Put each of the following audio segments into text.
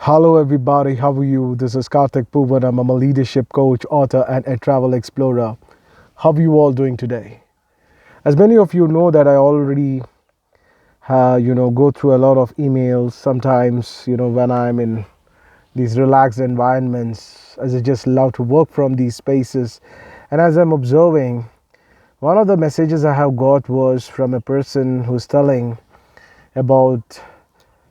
Hello everybody, how are you? This is Karthik Poovanam. I'm a leadership coach, author and a travel explorer. How are you all doing today? As many of you know that I already go through a lot of emails sometimes, when I'm in these relaxed environments, as I just love to work from these spaces. And as I'm observing, one of the messages I have got was from a person who's telling about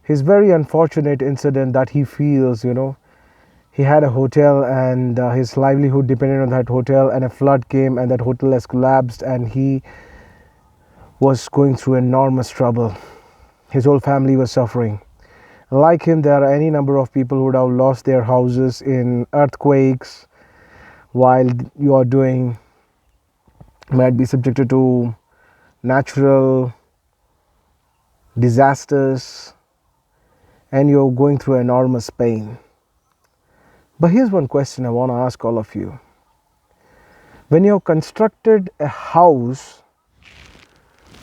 his very unfortunate incident that he feels, he had a hotel and his livelihood depended on that hotel, and a flood came and that hotel has collapsed and he was going through enormous trouble. His whole family was suffering. Like him, there are any number of people who would have lost their houses in earthquakes, while you are doing, might be subjected to natural disasters, and you're going through enormous pain. But here's one question I want to ask all of you. When you've constructed a house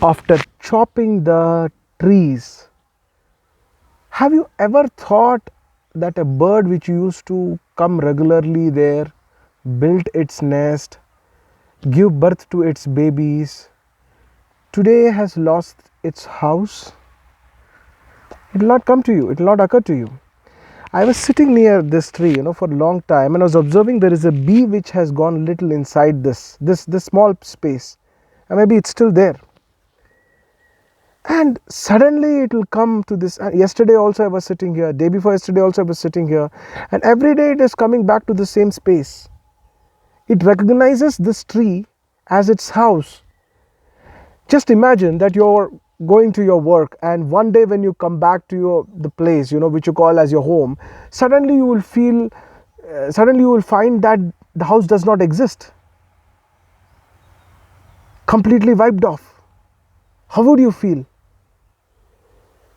after chopping the trees, have you ever thought that a bird which used to come regularly there, built its nest, give birth to its babies, today has lost its house? It will not come to you, it will not occur to you. I was sitting near this tree, for a long time, and I was observing there is a bee which has gone little inside this small space, and maybe it's still there. And suddenly it will come to this. Yesterday also I was sitting here, day before yesterday also I was sitting here, and every day it is coming back to the same space. It recognizes this tree as its house. Just imagine that you're going to your work, and one day when you come back to the place, which you call as your home, suddenly you will find that the house does not exist, completely wiped off. How would you feel?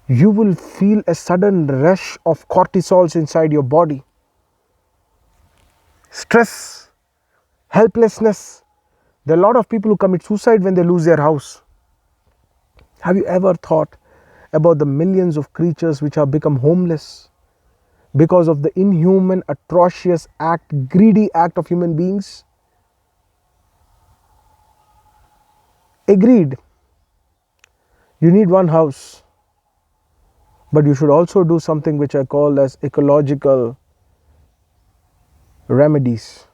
You will feel a sudden rush of cortisols inside your body, stress, helplessness. There are a lot of people who commit suicide when they lose their house. Have you ever thought about the millions of creatures which have become homeless because of the inhuman, atrocious act, greedy act of human beings? Agreed, you need one house, but you should also do something which I call as ecological remedies.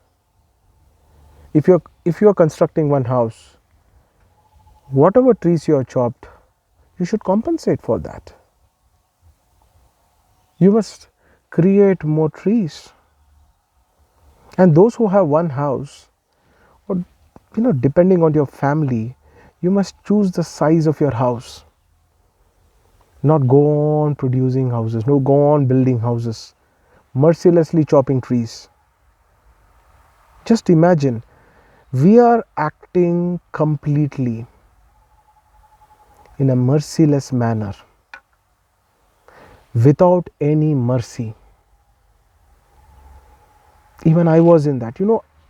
If you're constructing one house, whatever trees you have chopped, you should compensate for that. You must create more trees. And those who have one house, or depending on your family, you must choose the size of your house. Not go on producing houses, no go on building houses, mercilessly chopping trees. Just imagine, we are acting completely in a merciless manner, without any mercy. Even I was in that.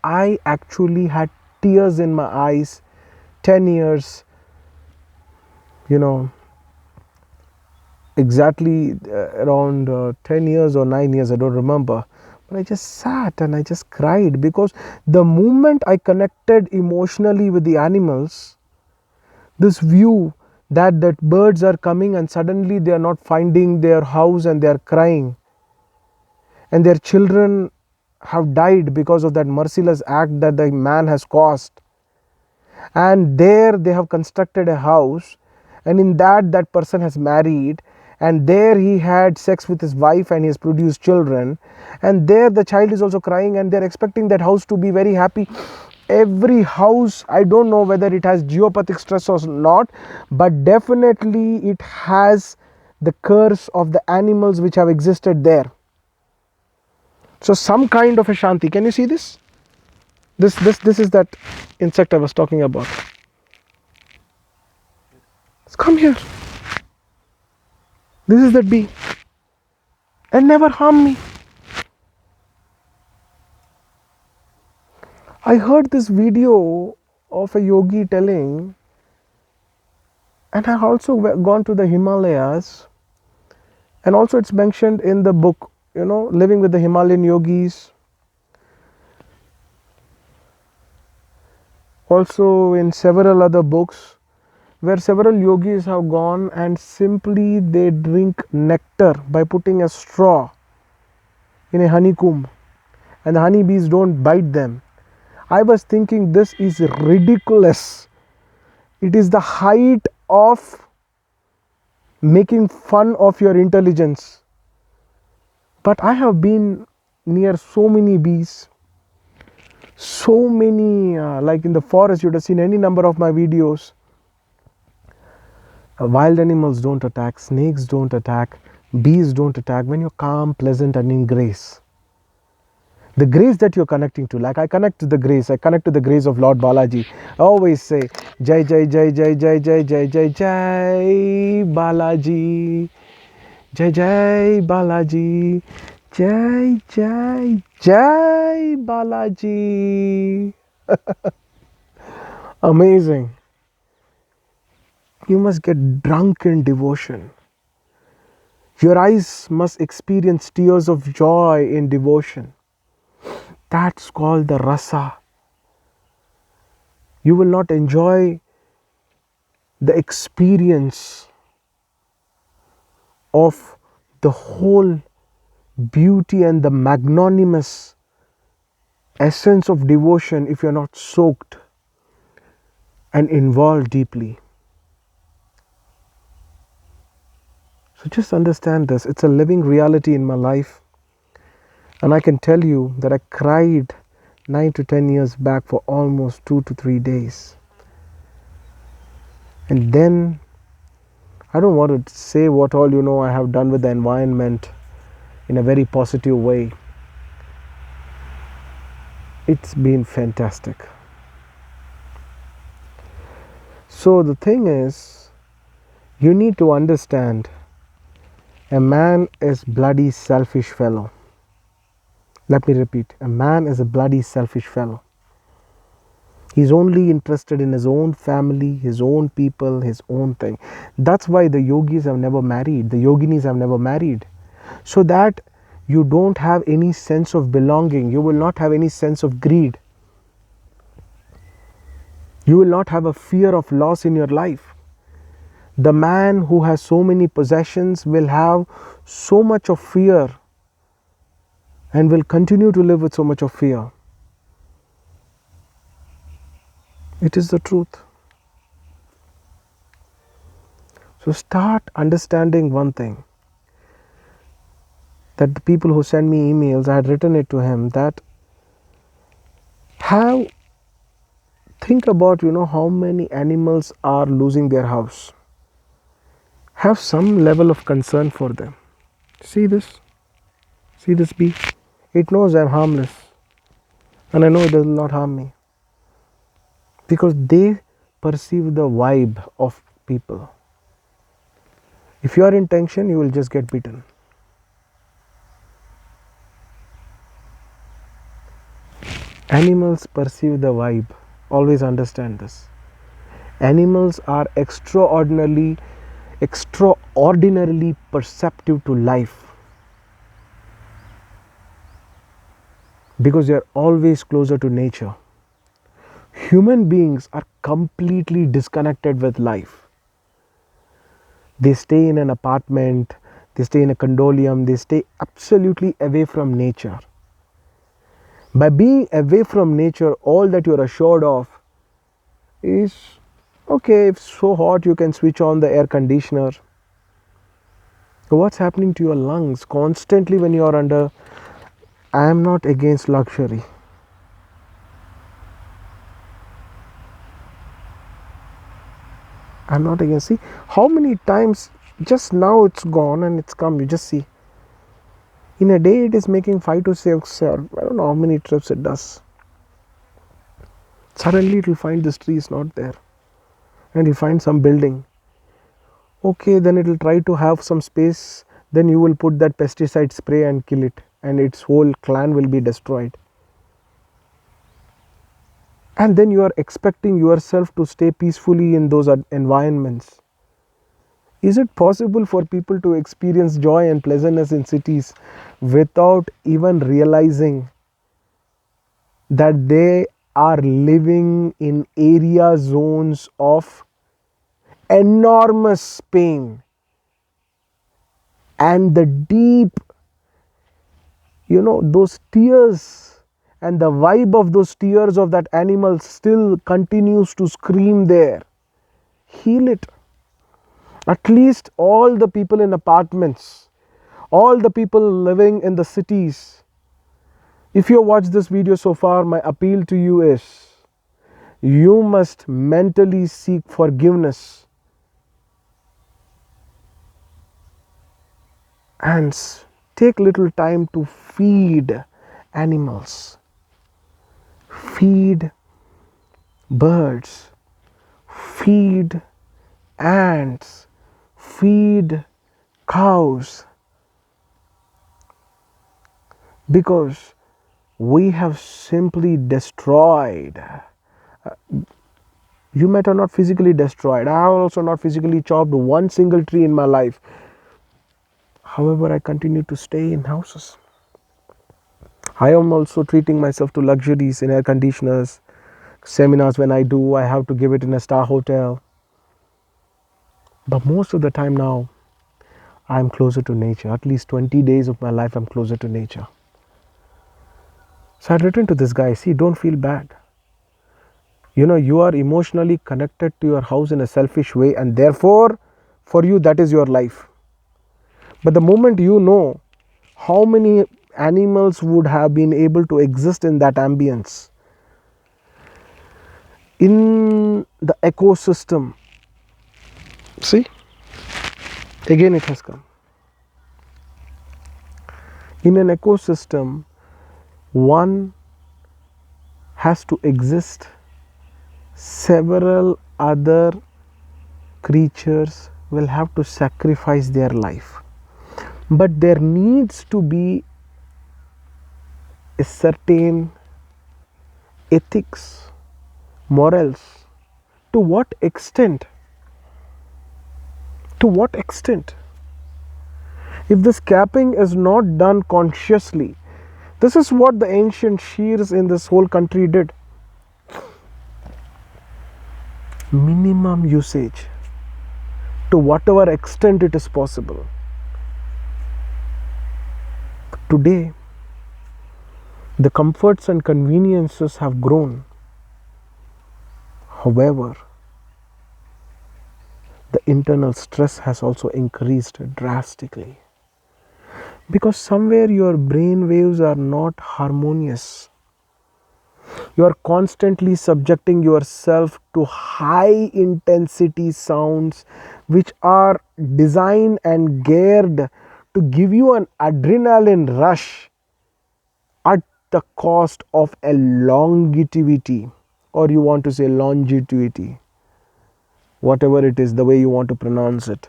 I actually had tears in my eyes. 10 years, exactly around 10 years or 9 years, I don't remember. But I just sat and I just cried, because the moment I connected emotionally with the animals, this view that birds are coming and suddenly they are not finding their house and they are crying, and their children have died because of that merciless act that the man has caused, and there they have constructed a house, and in that person has married, and there he had sex with his wife and he has produced children, and there the child is also crying, and they're expecting that house to be very happy. Every house, I don't know whether it has geopathic stress or not, but definitely it has the curse of the animals which have existed there. So some kind of a shanti. Can you see this? This is that insect I was talking about. Let's come here. This is that bee, and never harm me. I heard this video of a yogi telling, and I also gone to the Himalayas, and also it's mentioned in the book living with the Himalayan yogis. Also in several other books where several yogis have gone and simply they drink nectar by putting a straw in a honeycomb, and the honeybees don't bite them. I was thinking this is ridiculous. It is the height of making fun of your intelligence. But I have been near so many bees, so many, like in the forest, you would have seen any number of my videos. Wild animals don't attack, snakes don't attack, bees don't attack when you're calm, pleasant, and in grace. The grace that you're connecting to, like I connect to the grace of Lord Balaji. I always say, Jai Jai Jai Jai Jai Jai Jai Jai Jai Balaji, Jai Jai Balaji, Jai Jai Jai Balaji. Amazing. You must get drunk in devotion. Your eyes must experience tears of joy in devotion. That's called the rasa. You will not enjoy the experience of the whole beauty and the magnanimous essence of devotion if you're not soaked and involved deeply. So just understand this. It's a living reality in my life. And I can tell you that I cried 9 to 10 years back for almost 2 to 3 days. And then, I don't want to say what all I have done with the environment in a very positive way. It's been fantastic. So the thing is, you need to understand, a man is bloody selfish fellow. Let me repeat, a man is a bloody selfish fellow. He's only interested in his own family, his own people, his own thing. That's why the yogis have never married, the yoginis have never married. So that you don't have any sense of belonging, you will not have any sense of greed. You will not have a fear of loss in your life. The man who has so many possessions will have so much of fear and will continue to live with so much of fear. It is the truth. So start understanding one thing, that the people who send me emails, I had written it to him, that think about how many animals are losing their house. Have some level of concern for them. See this bee, it knows I'm harmless, and I know it does not harm me, because they perceive the vibe of people. If you are in tension, you will just get beaten. Animals perceive the vibe. Always understand this. Animals are extraordinarily perceptive to life, because they are always closer to nature. Human beings are completely disconnected with life. They stay in an apartment, they stay in a condominium, they stay absolutely away from nature. By being away from nature, all that you are assured of is, okay, if it's so hot, you can switch on the air conditioner. What's happening to your lungs constantly when you are under? I am not against luxury. I'm not against. See how many times just now it's gone and it's come. You just see. In a day, it is making 5 to 6, or I don't know how many trips it does. Suddenly, it will find this tree is not there, and you find some building. Okay, then it will try to have some space. Then you will put that pesticide spray and kill it, and its whole clan will be destroyed. And then you are expecting yourself to stay peacefully in those environments. Is it possible for people to experience joy and pleasantness in cities without even realizing that they are living in area zones of enormous pain and the deep, those tears and the vibe of those tears of that animal still continues to scream there? Heal it. At least all the people in apartments, all the people living in the cities, if you watch this video so far, my appeal to you is you must mentally seek forgiveness and take little time to feed animals, feed birds, feed ants, feed cows, because we have simply destroyed. You might have not physically destroyed. I have also not physically chopped one single tree in my life. However, I continue to stay in houses. I am also treating myself to luxuries in air conditioners. Seminars, when I do, I have to give it in a star hotel. But most of the time now, I am closer to nature. At least 20 days of my life, I'm closer to nature. So I'd written to this guy, see, don't feel bad. You are emotionally connected to your house in a selfish way, and therefore, for you, that is your life. But the moment you know how many animals would have been able to exist in that ambience, in the ecosystem, see, again it has come. In an ecosystem, one has to exist. Several other creatures will have to sacrifice their life. But there needs to be a certain ethics, morals. To what extent? To what extent? If this capping is not done consciously, this is what the ancient Shirs in this whole country did. Minimum usage to whatever extent it is possible. Today, the comforts and conveniences have grown. However, the internal stress has also increased drastically, because somewhere your brain waves are not harmonious. You are constantly subjecting yourself to high intensity sounds which are designed and geared to give you an adrenaline rush at the cost of a longevity, or you want to say longevity, whatever it is, the way you want to pronounce it.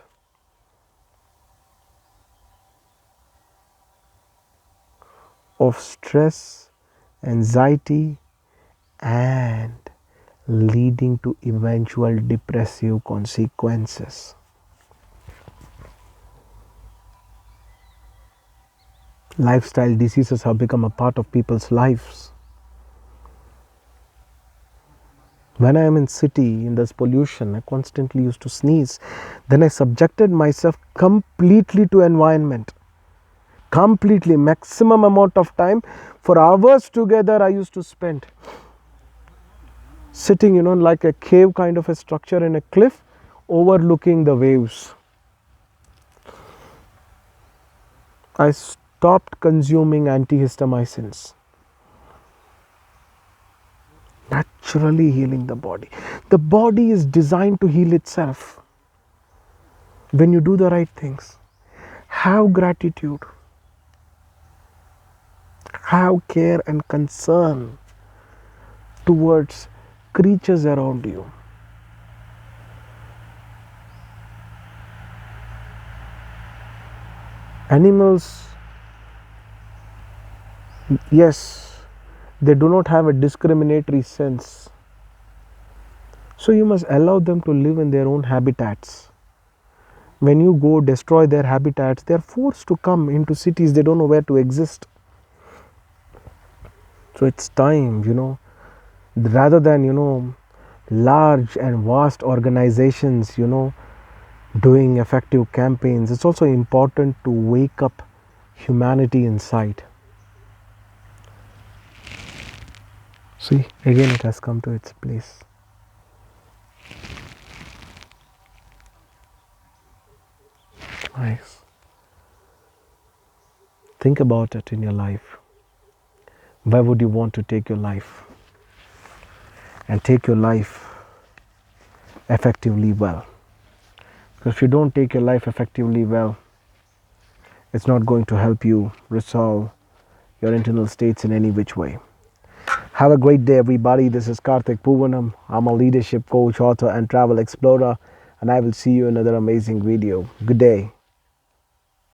Of stress, anxiety, and leading to eventual depressive consequences. Lifestyle diseases have become a part of people's lives. When I am in city, in this pollution, I constantly used to sneeze. Then I subjected myself completely to environment. Completely, maximum amount of time, for hours together I used to spend sitting, like a cave kind of a structure in a cliff, overlooking the waves. I stopped consuming antihistamines. Naturally healing the body. The body is designed to heal itself. When you do the right things, have gratitude, have care and concern towards creatures around you. Animals, yes, they do not have a discriminatory sense. So you must allow them to live in their own habitats. When you go destroy their habitats, they are forced to come into cities. They don't know where to exist. So it's time, rather than, large and vast organizations, doing effective campaigns, it's also important to wake up humanity inside. See, again it has come to its place. Nice. Think about it in your life. Where would you want to take your life? And take your life effectively well. Because if you don't take your life effectively well, it's not going to help you resolve your internal states in any which way. Have a great day, everybody. This is Karthik Poovanam. I'm a leadership coach, author, and travel explorer, and I will see you in another amazing video. Good day.